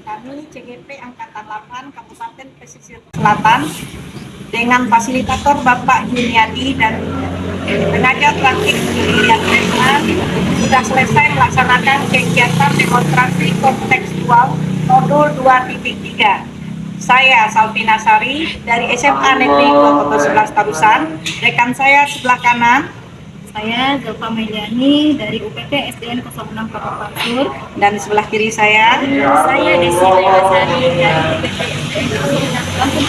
kami CGP Angkatan 8 Kabupaten Pesisir Selatan dengan fasilitator Bapak Juniadi dan pengajar praktik Julian Resna sudah selesai melaksanakan kegiatan demonstrasi kontekstual modul 2.3. Saya Salvina Sari dari SMA Negeri 211 Tarusan, rekan saya sebelah kanan. Saya Zulfa Meliani dari UPT SDN 06 Kabupaten Sur. Dan sebelah kiri saya Desi Mayasari dari UPT SDN 06 Lampung.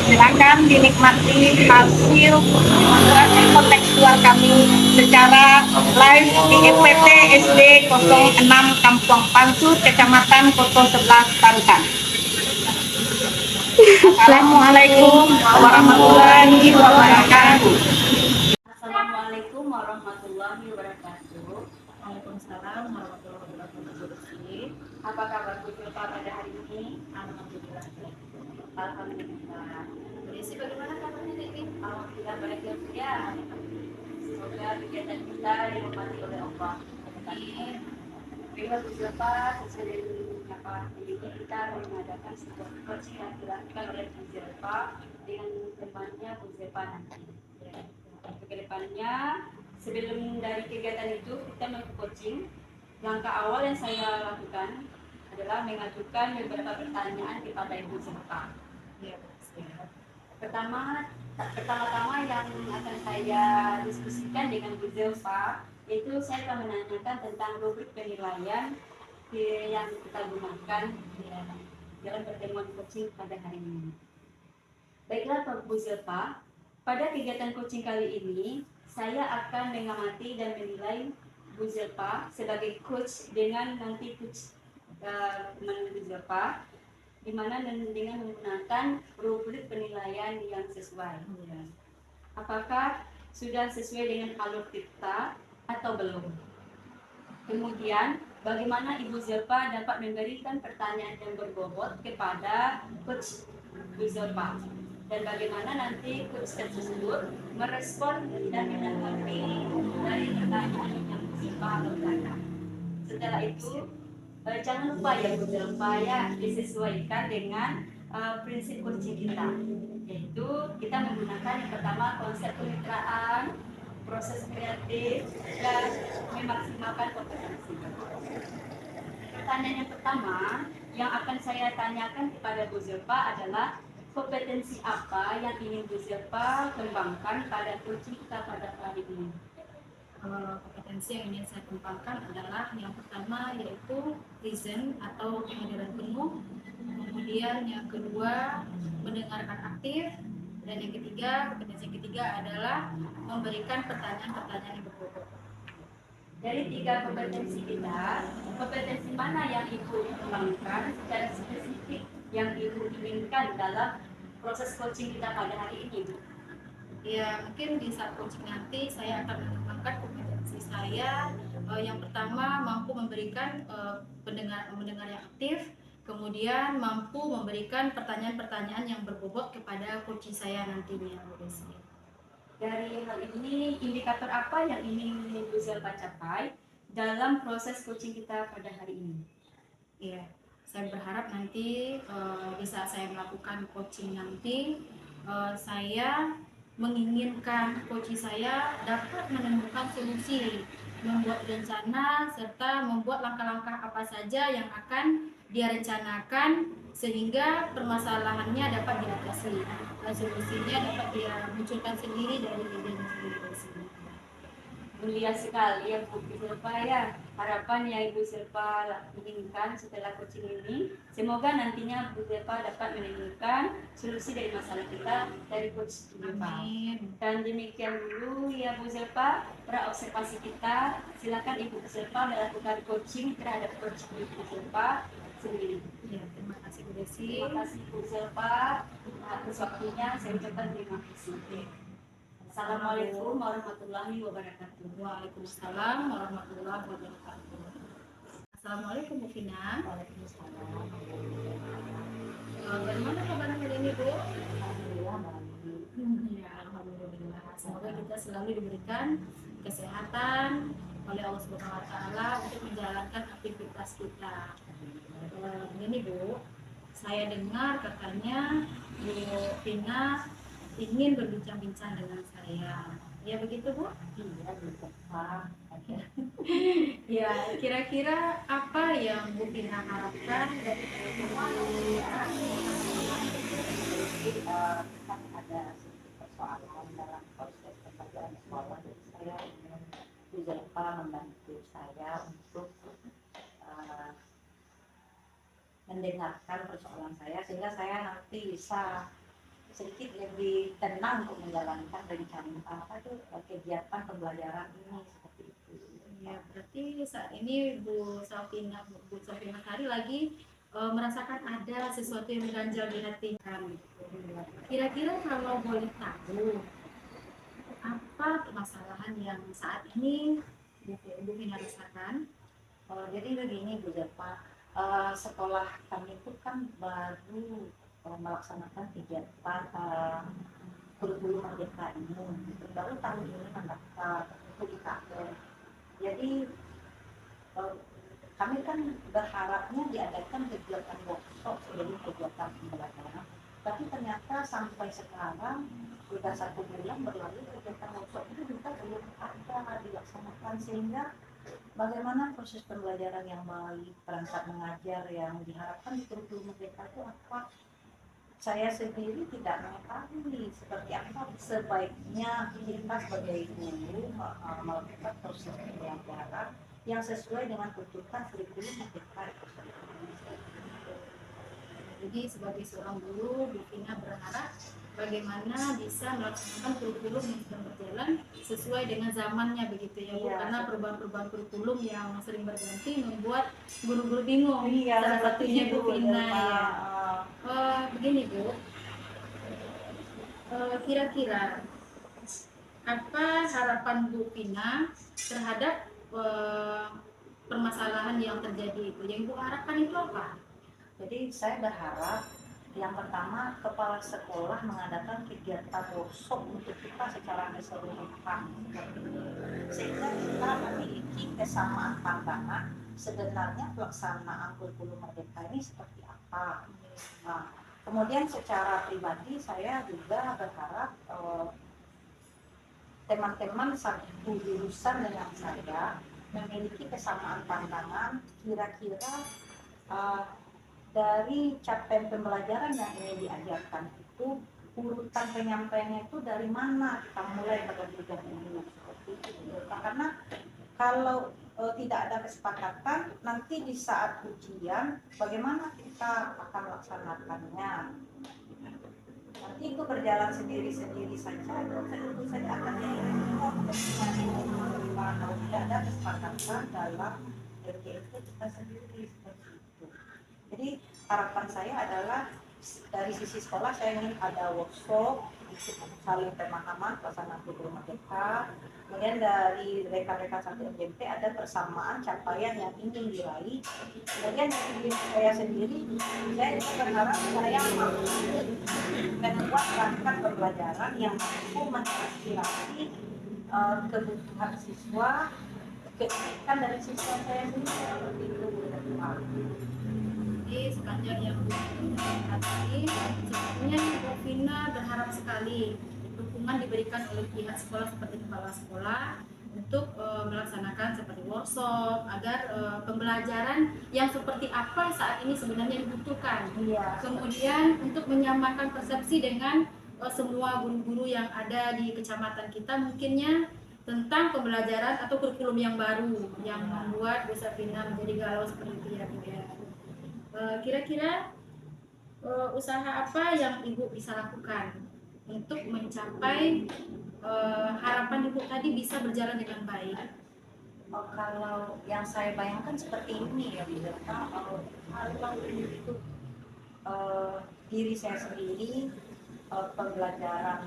Silakan dinikmati hasil demonstrasi kontekstual kami secara live di UPT SD 06 Kampung Pansur, Kecamatan Koto 11 Tarusan. Assalamualaikum warahmatullahi wabarakatuh. Assalamualaikum warahmatullahi wabarakatuh. Waalaikumsalam warahmatullahi wabarakatuh. Apa kabar Bu Zulfa pada hari ini? Alhamdulillah. Alhamdulillah. Desi, bagaimana kabarnya Desi? Alhamdulillah baik ya. Semoga kegiatan kita dirahmati oleh Allah. Amin. Baiklah Bu Zulfa, sesuai dengan apa ini kita mengadakan sebuah coaching yang dilakukan oleh Bu Zulfa dengan temannya Bu Zulfa nanti. Untuk kedepannya, sebelum dari kegiatan itu kita melakukan coaching. Langkah awal yang saya lakukan adalah mengajukan beberapa pertanyaan kepada Ibu Zulfa. Pertama-tama yang akan saya diskusikan dengan Bu Zulfa, itu saya akan menanyakan tentang rubrik penilaian yang kita gunakan dalam pertemuan coaching pada hari ini. Baiklah Bu Zulfa, pada kegiatan coaching kali ini, saya akan mengamati dan menilai Bu Zulfa sebagai coach dengan nanti coach teman Bu Zulfa, di mana dengan menggunakan rubrik penilaian yang sesuai. Apakah sudah sesuai dengan alur kita atau belum? Kemudian, bagaimana Ibu Zulfa dapat memberikan pertanyaan yang berbobot kepada coach Bu Zulfa? Dan bagaimana nanti coach tersebut merespon dan menanggapi dari pertanyaan yang Bu Zulfa lontarkan. Setelah itu, jangan lupa ya Bu Zulfa ya, disesuaikan dengan prinsip coaching kita, yaitu kita menggunakan yang pertama konsep kemitraan, proses kreatif, dan memaksimalkan kompetensi. Pertanyaan yang pertama yang akan saya tanyakan kepada Bu Zulfa adalah kompetensi apa yang ingin Bu Zulfa kembangkan pada coaching kita pada hari ini? Kompetensi yang ingin saya kembangkan adalah yang pertama yaitu present atau kehadiran penuh, kemudian yang kedua mendengarkan aktif, dan yang ketiga, kompetensi ketiga adalah memberikan pertanyaan-pertanyaan yang berbobot. Dari tiga kompetensi kita, kompetensi mana yang Ibu kembangkan secara spesifik yang Ibu inginkan dalam proses coaching kita pada hari ini, Bu? Ya, mungkin di saat coaching nanti saya akan mengembangkan kompetensi saya. Yang pertama, mampu memberikan mendengar yang aktif, kemudian mampu memberikan pertanyaan-pertanyaan yang berbobot kepada coaching saya nantinya. Dari hal ini, indikator apa yang ingin Bu Zulfa capai dalam proses coaching kita pada hari ini? Ya, saya berharap nanti di saat saya melakukan coaching nanti, saya menginginkan coaching saya dapat menemukan solusi, membuat rencana, serta membuat langkah-langkah apa saja yang akan dia rencanakan sehingga permasalahannya dapat diatasi dan solusinya dapat dia munculkan sendiri dari idenya sendiri. Mulia sekali ya Bu Zulfa ya. Harapan yang Ibu Zulfa inginkan setelah coaching ini, semoga nantinya Bu Zulfa dapat menemukan solusi dari masalah kita dari coach Zulfa. Dan demikian dulu ya Bu Zulfa, para observasi kita. Silakan Ibu Zulfa melakukan coaching terhadap coach Bu Zulfa sendiri. Ya, terima kasih Bu Desi. Terima kasih Bu Zulfa atas waktunya. Saya ucapkan terima kasih. Assalamualaikum warahmatullahi wabarakatuh. Waalaikumsalam warahmatullahi wabarakatuh. Assalamualaikum Bu Vina. Waalaikumsalam. Bagaimana kabar hari ini Bu? Alhamdulillah baik. Ya, alhamdulillah. Semoga kita selalu diberikan kesehatan, oleh Allah Subhanahu Wa Taala untuk menjalankan aktivitas kita. Ini Bu, saya dengar katanya Bu Vina ingin berbincang-bincang dengan saya. Ya begitu Bu? Iya, gitu Pak. Ya, kira-kira apa yang Bu Vina harapkan dari Kan ada sedikit persoalan dalam proses pembelajaran sekolah, jadi saya ingin Bu Zelfa membantu saya untuk uh, mendengarkan persoalan saya sehingga saya nanti bisa sedikit lebih tenang untuk menjalankan rencana kegiatan pembelajaran ini seperti itu. Ya, berarti saat ini Bu Safina Sari lagi merasakan ada sesuatu yang mengganjal di hati kan. Kira-kira kalau boleh tahu apa permasalahan yang saat ini Bu Vina rasakan? Jadi begini Bu Zelfa, sekolah kami itu kan baru melaksanakan kegiatan kurikulum merdeka ini, baru tahun ini mendaftar untuk IKN. Jadi kami kan berharapnya diadakan kegiatan workshop sebelum kegiatan pembelajaran, tapi ternyata sampai sekarang sudah 1 bulan berlalu kegiatan workshop itu juga belum ada dilaksanakan, sehingga bagaimana proses pembelajaran yang baik, perangkat mengajar yang diharapkan di kurikulum merdeka itu apa? Saya sendiri tidak mengetahui seperti apa sebaiknya kita sebagai guru melakukan proses pembelajaran yang sesuai dengan tuntutan kurikulum merdeka. Jadi sebagai seorang guru, Bu Vina berharap bagaimana bisa melaksanakan kurikulum yang sedang berjalan sesuai dengan zamannya begitu ya Bu, Iya. karena perubahan-perubahan kurikulum yang sering berganti membuat guru-guru bingung. Iya, Salah satunya Bu Vina ya. Begini Bu, kira-kira apa harapan Bu Vina terhadap permasalahan yang terjadi itu? Yang Bu harapkan itu apa? Jadi saya berharap yang pertama kepala sekolah mengadakan kegiatan workshop untuk kita secara keseluruhan, sehingga kita memiliki kesamaan pandangan sebenarnya pelaksanaan kurikulum merdeka ini seperti apa. Nah, kemudian secara pribadi saya juga berharap teman-teman satu jurusan dengan saya memiliki kesamaan pandangan kira-kira dari capaian pembelajaran yang ingin diajarkan itu urutan penyampaiannya itu dari mana kita mulai terlebih dahulu seperti itu. Karena kalau tidak ada kesepakatan nanti di saat ujian bagaimana kita akan melaksanakannya, nanti itu berjalan sendiri-sendiri saja, tentu saja akan jadi kalau tidak ada kesepakatan dalam itu kita sendiri seperti itu. Jadi harapan saya adalah dari sisi sekolah saya ingin ada workshop saling pemahaman pelaksanaan kurikulum merdeka. Kemudian dari rekan-rekan satu MJMP ada persamaan capaian yang ingin diraih. Kemudian dari diri saya sendiri, saya juga berharap saya mampu membuat rangkaian pembelajaran yang mampu menginspirasi kebutuhan siswa, keinginan dari siswa saya sendiri seperti itu. Jadi sepanjang yang Bu tadi, sebetulnya Bu Vina berharap sekali dukungan diberikan oleh pihak sekolah seperti kepala sekolah untuk melaksanakan seperti workshop agar pembelajaran yang seperti apa saat ini sebenarnya dibutuhkan. Iya. Kemudian untuk menyamakan persepsi dengan semua guru-guru yang ada di kecamatan kita mungkinnya tentang pembelajaran atau kurikulum yang baru yang membuat Bu Safina menjadi galau seperti itu ya Bu ya. Kira-kira usaha apa yang Ibu bisa lakukan untuk mencapai harapan Ibu tadi bisa berjalan dengan baik? Kalau yang saya bayangkan seperti ini ya Bu, kalau untuk diri saya sendiri pembelajaran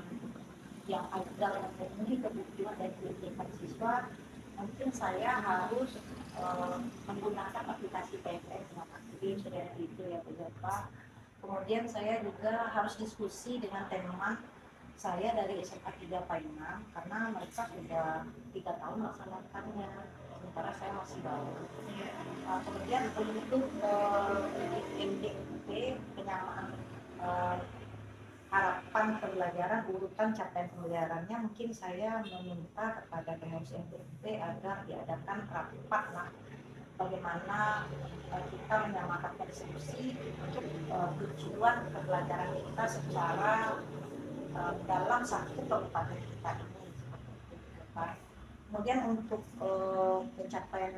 yang agar memenuhi kebutuhan dan kebutuhan siswa, mungkin saya harus menggunakan aplikasi PFS yang aktif seperti itu ya Bu Zelfa. Kemudian saya juga harus diskusi dengan teman saya dari SMA 3 Painang karena mereka sudah 3 tahun melaksanakannya. Kemudian untuk MDP penyamaan harapan pembelajaran urutan capaian pembelajarannya, mungkin saya meminta kepada pengurus MDP agar diadakan rapat lah bagaimana kita menyamakan diskusi untuk tujuan pembelajaran kita secara dalam satu kabupaten kita ini. Kemudian untuk pencapaian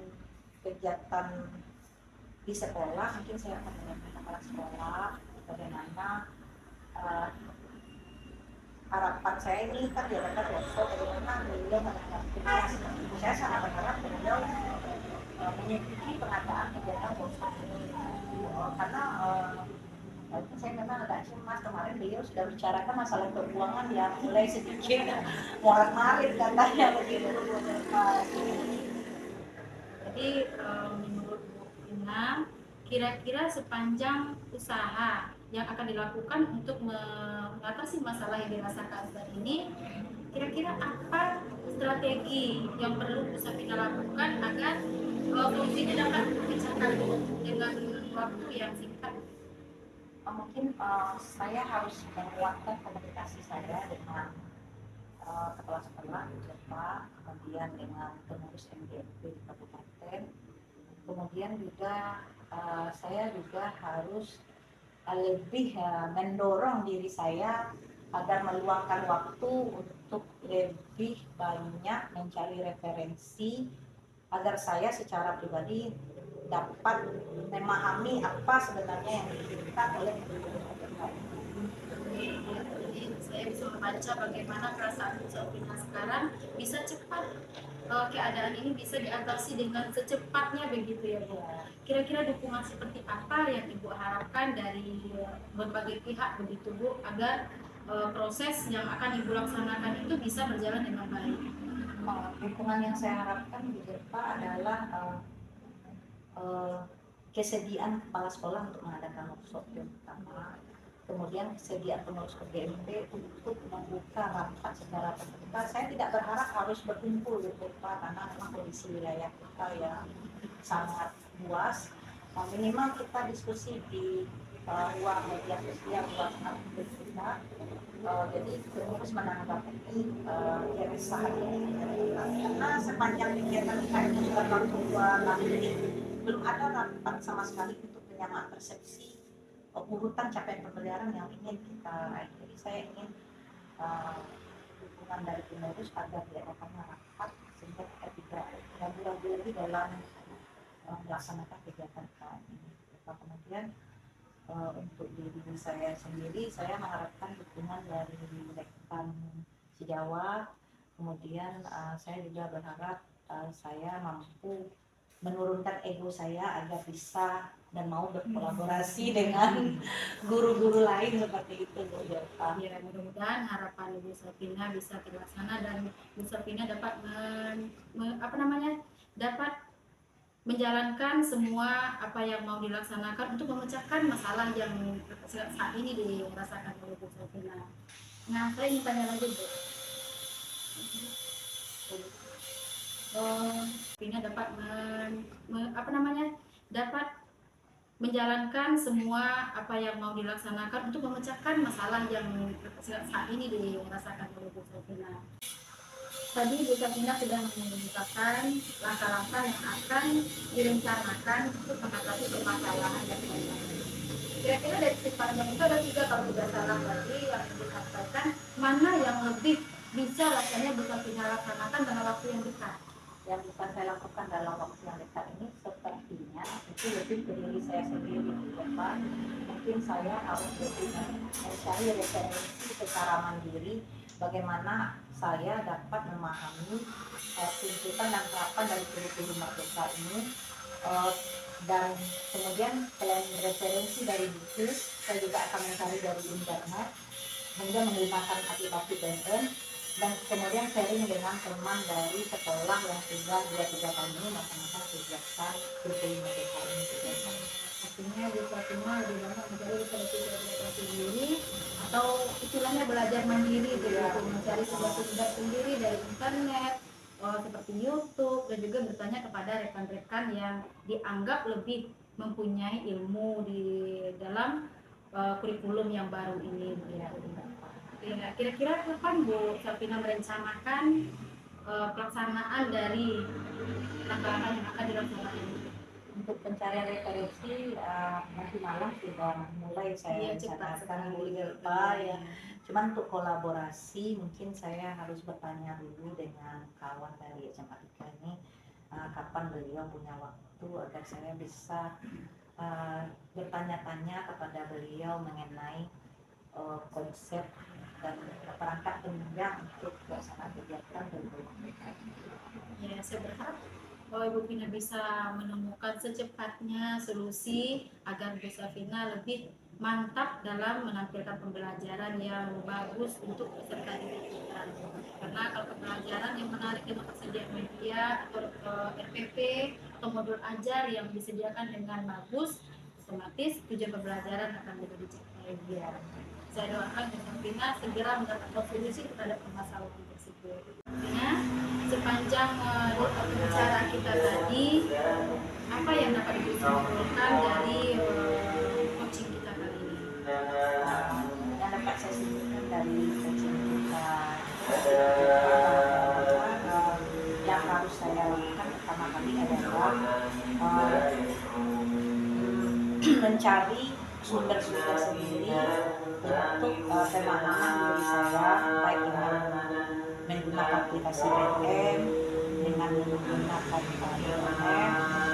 kegiatan di sekolah, mungkin saya akan menyampaikan kepala sekolah bagaimana harapan saya ini kan diadakan workshop bagaimana beliau menanggapi. Saya sangat berharap beliau mengikuti pengadaan kegiatan workshop ini, karena saya memang agak cemas. Kemarin beliau sudah bicarakan masalah keuangan yang mulai sedikit morat-marit katanya begitu. Jadi menurut Bu Ina, kira-kira sepanjang usaha yang akan dilakukan untuk mengatasi masalah yang dirasakan saat ini, kira-kira apa strategi yang perlu Bu Safina lakukan agar solusinya dapat dipecahkan dengan waktu yang singkat? Mungkin saya harus menguatkan komunikasi saya dengan kepala sekolah di Jepang, kemudian dengan pengurus MDP di kabupaten, kemudian juga saya juga harus lebih mendorong diri saya agar meluangkan waktu untuk lebih banyak mencari referensi agar saya secara pribadi dapat memahami apa sebenarnya yang diinginkan oleh Saya bisa membaca bagaimana perasaan Bu Safina sekarang bisa cepat, keadaan ini bisa diatasi dengan secepatnya begitu ya Bu. Kira-kira dukungan seperti apa yang Ibu harapkan dari berbagai pihak begitu Bu, agar proses yang akan Ibu laksanakan itu bisa berjalan dengan baik? Dukungan yang saya harapkan di Jerpa adalah kesediaan kepala sekolah untuk mengadakan workshop yang pertama, kemudian kesediaan pengurus PGMP untuk membuka rapat secara terbuka. Saya tidak berharap harus berkumpul di Jerpa karena memang kondisi wilayah kita yang sangat luas. Minimal kita diskusi di ruang media sosial, ruang aktif kita. Jadi terus menanggapi keresahan ini, karena sepanjang kegiatan kita ini dalam 2 ini belum ada rapat sama sekali untuk penyamaan persepsi urutan capaian pembelajaran yang ingin kita raih. Jadi saya ingin dukungan dari pengurus agar diadakan rapat sehingga kita tidak ragu-ragu lagi dalam melaksanakan kegiatan kita ini. Kemudian untuk diri saya sendiri, saya mengharapkan dukungan dari rekan sejawat. Kemudian saya juga berharap saya mampu menurunkan ego saya agar bisa dan mau berkolaborasi dengan guru-guru lain seperti itu, Bu. Ya, mudah-mudahan harapan Ibu Safina bisa terlaksana dan Bu Safina dapat dapat menjalankan semua apa yang mau dilaksanakan untuk memecahkan masalah yang saat ini dirasakan oleh Bu Safina. Nah, saya ingin tanya lagi, Bu. Safina dapat dapat menjalankan semua apa yang mau dilaksanakan untuk memecahkan masalah yang saat ini dirasakan oleh Bu Safina. Tadi Bu Safina sudah mengungkapkan langkah-langkah yang akan direncanakan untuk mengatasi permasalahan yang ada. Kira-kira dari sepanjang itu ada 3 kalau tidak salah tadi yang disampaikan, mana yang lebih bisa rasanya Bu Safina laksanakan dalam waktu yang dekat? Yang bisa saya lakukan dalam waktu yang dekat ini sepertinya itu lebih ke diri saya sendiri, Bapak. Mungkin saya harus lebih mencari referensi secara mandiri bagaimana saya dapat memahami tuntutan dan harapan dari kurikulum Merdeka ini, dan kemudian selain referensi dari buku, saya juga akan mencari dari internet, kemudian menggunakan aplikasi BNN, dan kemudian sharing dengan teman dari sekolah yang sudah 2-3 tahun ini melaksanakan kegiatan kurikulum Merdeka ini. Artinya Bu Safina lebih banyak mencari referensi sendiri atau istilahnya belajar mandiri gitu, mencari sumber-sumber sendiri dari internet, seperti YouTube, dan juga bertanya kepada rekan-rekan yang dianggap lebih mempunyai ilmu di dalam kurikulum yang baru ini. Ya, kira-kira kapan Bu Selvina merencanakan pelaksanaan dari langkah-langkah yang akan dilaksanakan? Untuk pencarian referensi nanti malam sudah mulai saya Iya, cepat rencanakan Bu sekali. Zelfa ya. Cuman untuk kolaborasi mungkin saya harus bertanya dulu dengan kawan dari SMA 3 ini kapan beliau punya waktu agar saya bisa bertanya-tanya kepada beliau mengenai konsep dan perangkat penunjang untuk pelaksanaan kegiatan dari Ya, saya berharap bahwa Ibu Vina bisa menemukan secepatnya solusi agar Bu Selvina lebih mantap dalam menampilkan pembelajaran yang bagus untuk peserta didik kita. Karena kalau pembelajaran yang menarik dengan persediaan media atau RPP atau modul ajar yang disediakan dengan bagus, otomatis tujuan pembelajaran akan lebih dicapai. Ya. Saya doakan Bu Selvina segera mendapatkan solusi terhadap permasalahan tersebut. Nah, sepanjang pembicaraan kita tadi, apa yang dapat disimpulkan dari coaching kita kali ini? Yang dapat saya simpulkan dari coaching kita yang harus saya lakukan pertama kali adalah mencari sumber-sumber sendiri untuk pemahaman diri saya, baik dengan menggunakan aplikasi BM, dengan menggunakan internet,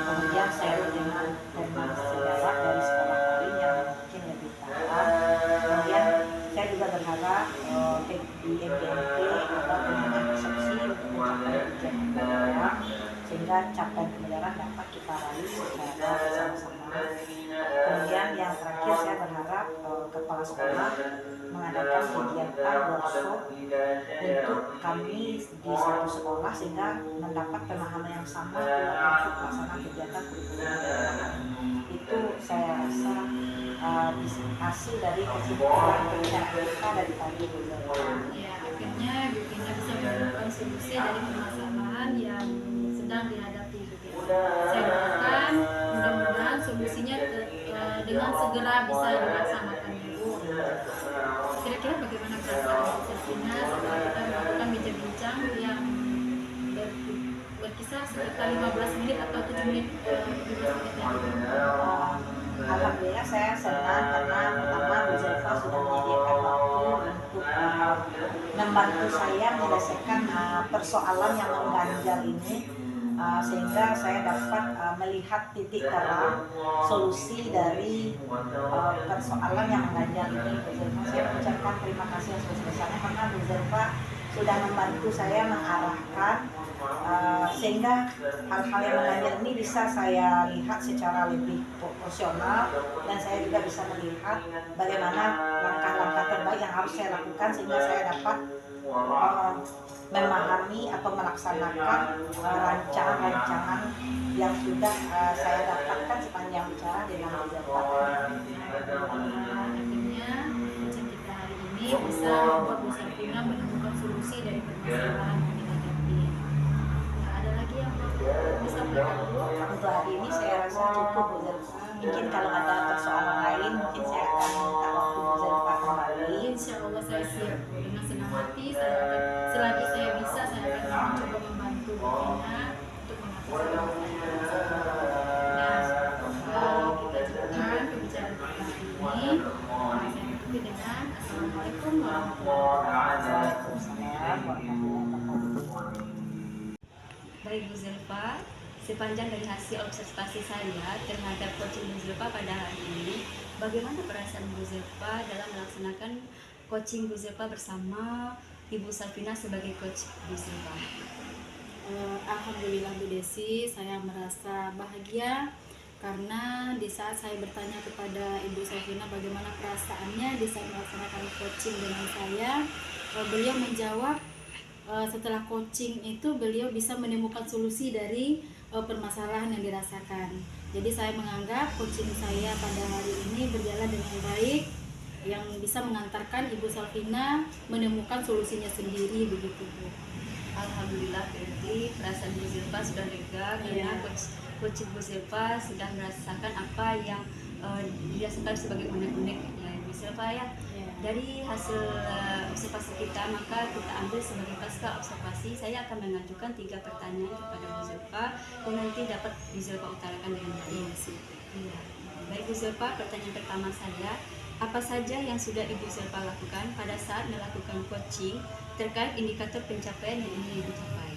kemudian saya dengan sejarah dari sekolah lain yang mungkin lebih paham. Kemudian saya juga berharap di MBMP atau dengan persepsi untuk mencapai tujuan pembelajaran, sehingga capaian pembelajaran dapat kita raih secara bersama-sama. Kemudian yang terakhir saya berharap kepala sekolah mengadakan kegiatan workshop untuk kami di satu sekolah sehingga mendapat pemahaman yang sama untuk pelaksanaan kegiatan kurikulum. Itu saya rasa hasil dari kesimpulan kita dari tadi. Ya, akhirnya Bu Vina bisa menemukan solusi dari permasalahan yang sedang dihadapi. Saya doakan mudah-mudahan solusinya dengan segera bisa dilaksanakan, Bu. Kira-kira bagaimana perasaan Bu Selvina setelah kita melakukan bincang-bincang yang berkisar sekitar 15 menit atau 7 menit, 15 menit ya? Alhamdulillah saya senang karena pertama Bu Zelfa sudah menyediakan waktu untuk membantu saya menyelesaikan persoalan yang mengganjal ini, sehingga saya dapat melihat titik terang solusi dari persoalan yang mengganjal ini. Bu Zelfa, saya mengucapkan terima kasih yang sebesar-besarnya karena Bu Zelfa sudah membantu saya mengarahkan sehingga hal-hal yang mengganjal ini bisa saya lihat secara lebih proporsional, dan saya juga bisa melihat bagaimana langkah-langkah terbaik yang harus saya lakukan sehingga saya dapat memahami atau melaksanakan rancangan-rancangan yang sudah saya dapatkan sepanjang bicara dengan Bu Zelfa. Akhirnya coaching kita hari ini bisa membuat Bu Selvina menemukan solusi dari permasalahan yang dihadapi. Nah, ada lagi yang bisa mereka Bu? Untuk hari ini saya rasa cukup Bu Zelfa. Mungkin kalau ada persoalan lain mungkin saya akan minta waktu Bu Zelfa kembali. Insya Allah saya siap Bu. Dengan senang hati saya akan, selagi saya bisa, saya akan mencoba membantu Bu Vina untuk mengatasi masalah. Nah, kita cukupkan pembicaraan kita hari ini. Saya tutupi dengan Assalamualaikum warahmatullahi wabarakatuh. Baik Bu Zelfa, sepanjang dari hasil observasi saya terhadap coaching Bu Zelfa pada hari ini, bagaimana perasaan Bu Zelfa dalam melaksanakan coaching Bu Zelfa bersama Ibu Selvina sebagai coach Bu Zelfa? Alhamdulillah Bu Desi, saya merasa bahagia karena di saat saya bertanya kepada Ibu Selvina bagaimana perasaannya di saat melaksanakan coaching dengan saya, beliau menjawab setelah coaching itu beliau bisa menemukan solusi dari permasalahan yang dirasakan. Jadi saya menganggap coaching saya pada hari ini berjalan dengan baik, yang bisa mengantarkan Ibu Selvina menemukan solusinya sendiri, begitu Bu. Alhamdulillah, berarti perasaan Bu Zilpa sudah lega karena coach Bu Zilpa sudah merasakan apa yang dirasakan sebagai unek-unek ya Bu Zilpa ya. Dari hasil observasi kita, maka kita ambil sebagai pasca observasi. Saya akan mengajukan 3 pertanyaan kepada Bu Zilpa dan nanti dapat Bu Zilpa utarakan dengan baik. Iya. Baik Bu Zilpa, pertanyaan pertama saya, apa saja yang sudah Ibu Zilpa lakukan pada saat melakukan coaching terkait indikator pencapaian yang ingin dicapai?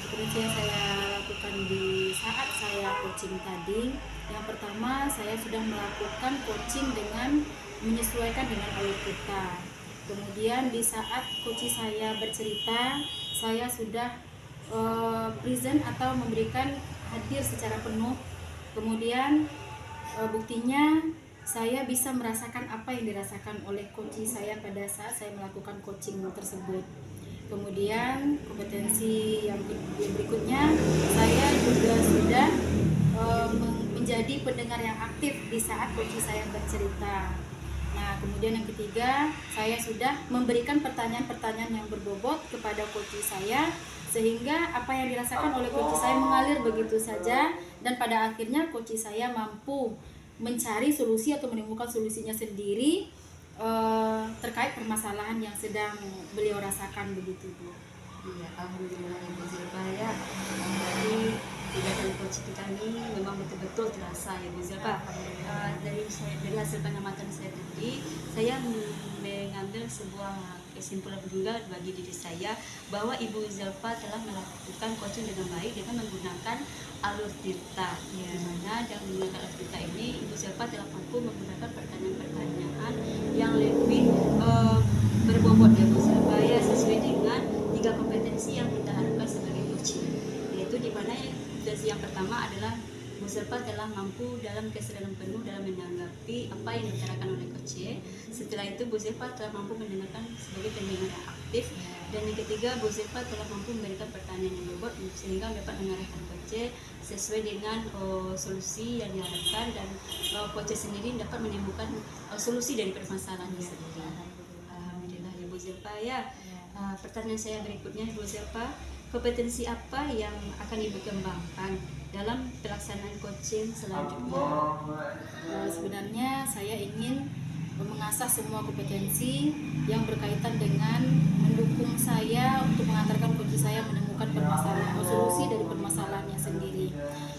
Seperti yang saya lakukan di saat saya coaching tadi, yang pertama saya sudah melakukan coaching dengan menyesuaikan dengan alur kita. Kemudian di saat coach saya bercerita, saya sudah present atau memberikan hadir secara penuh. Kemudian buktinya saya bisa merasakan apa yang dirasakan oleh coach saya pada saat saya melakukan coaching tersebut. Kemudian kompetensi yang berikutnya, saya juga sudah menjadi pendengar yang aktif di saat coach saya bercerita. Nah, kemudian yang ketiga, saya sudah memberikan pertanyaan-pertanyaan yang berbobot kepada coach saya, sehingga apa yang dirasakan oleh coach saya mengalir begitu saja, dan pada akhirnya coach saya mampu mencari solusi atau menemukan solusinya sendiri terkait permasalahan yang sedang beliau rasakan begitu Bu. Iya, alhamdulillah ya Bu Zilpa ya. Dari kegiatan coach kita ini memang betul-betul terasa ya Bu Zilpa. Dari hasil pengamatan saya tadi, saya mengambil sebuah kesimpulan juga bagi diri saya bahwa Ibu Zilpa telah melakukan coaching dengan baik dengan menggunakan alur tirta. Di mana dengan menggunakan alur tirta ini Ibu Zilpa telah mampu menggunakan pertanyaan-pertanyaan yang lebih berbobot ya Bu Zilpa ya, sesuai dengan 3 kompetensi yang kita harapkan sebagai coaching, yaitu di mana yang pertama adalah Bu Zilpa telah mampu dalam kesadaran penuh dalam menanggapi apa yang dibicarakan oleh coach. Setelah itu Bu Zilpa telah mampu mendengarkan sebagai pendengar yang aktif, dan yang ketiga Bu Zilpa telah mampu memberikan pertanyaan yang berbobot sehingga dapat mengarahkan coach sesuai dengan solusi yang diharapkan, dan coach sendiri dapat menemukan solusi dari permasalahan tersebut. Alhamdulillah ya Bu Zilpa ya. Pertanyaan saya berikutnya Bu Zilpa, kompetensi apa yang akan Ibu kembangkan dalam pelaksanaan coaching selanjutnya? Sebenarnya saya ingin mengasah semua kompetensi yang berkaitan dengan mendukung saya untuk mengantarkan coach saya menemukan permasalahan atau solusi dari permasalahannya sendiri.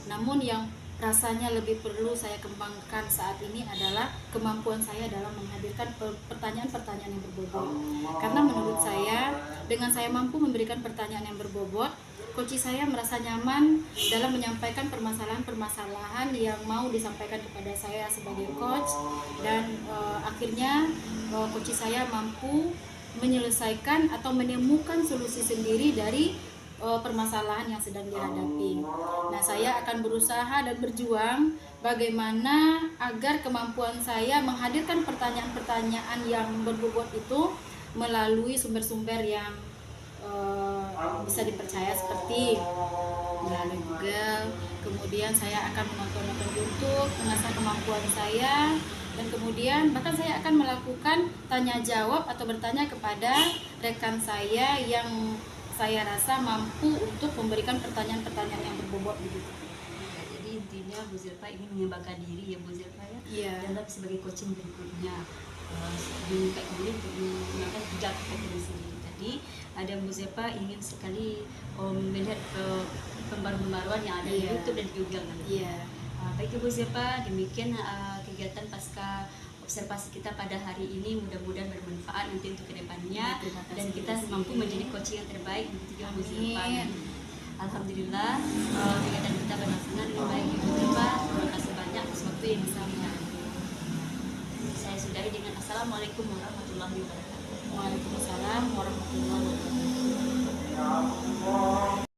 Namun yang rasanya lebih perlu saya kembangkan saat ini adalah kemampuan saya dalam menghadirkan pertanyaan-pertanyaan yang berbobot. Karena menurut saya, dengan saya mampu memberikan pertanyaan yang berbobot, coach saya merasa nyaman dalam menyampaikan permasalahan-permasalahan yang mau disampaikan kepada saya sebagai coach, dan akhirnya coach saya mampu menyelesaikan atau menemukan solusi sendiri dari permasalahan yang sedang dihadapi. Nah, saya akan berusaha dan berjuang bagaimana agar kemampuan saya menghadirkan pertanyaan-pertanyaan yang berbobot itu melalui sumber-sumber yang bisa dipercaya seperti melalui Google. Kemudian saya akan menonton YouTube, mengasah kemampuan saya, dan kemudian bahkan saya akan melakukan tanya jawab atau bertanya kepada rekan saya yang saya rasa mampu untuk memberikan pertanyaan-pertanyaan yang berbobot begitu. Ya, jadi intinya Bu Zilpa ingin mengembangkan diri ya Bu Zilpa ya, dalam sebagai coaching berikutnya. Diminta kembali untuk menggunakan 3 kompetensi tadi. Ada Bu Zilpa ingin sekali melihat pembaruan yang ada di YouTube dan Google. Baik Bu Zilpa, demikian kegiatan pasca observasi kita pada hari ini, mudah-mudahan bermanfaat nanti untuk kedepannya, dan kita mampu menjadi coaching yang terbaik untuk Bu Zilpa. Alhamdulillah, kegiatan kita berlangsung dengan baik Bu Zilpa. Terima kasih banyak atas waktu yang bersama. Saya sudahi dengan Assalamualaikum warahmatullahi wabarakatuh. Waalaikumsalam warahmatullahi wabarakatuh.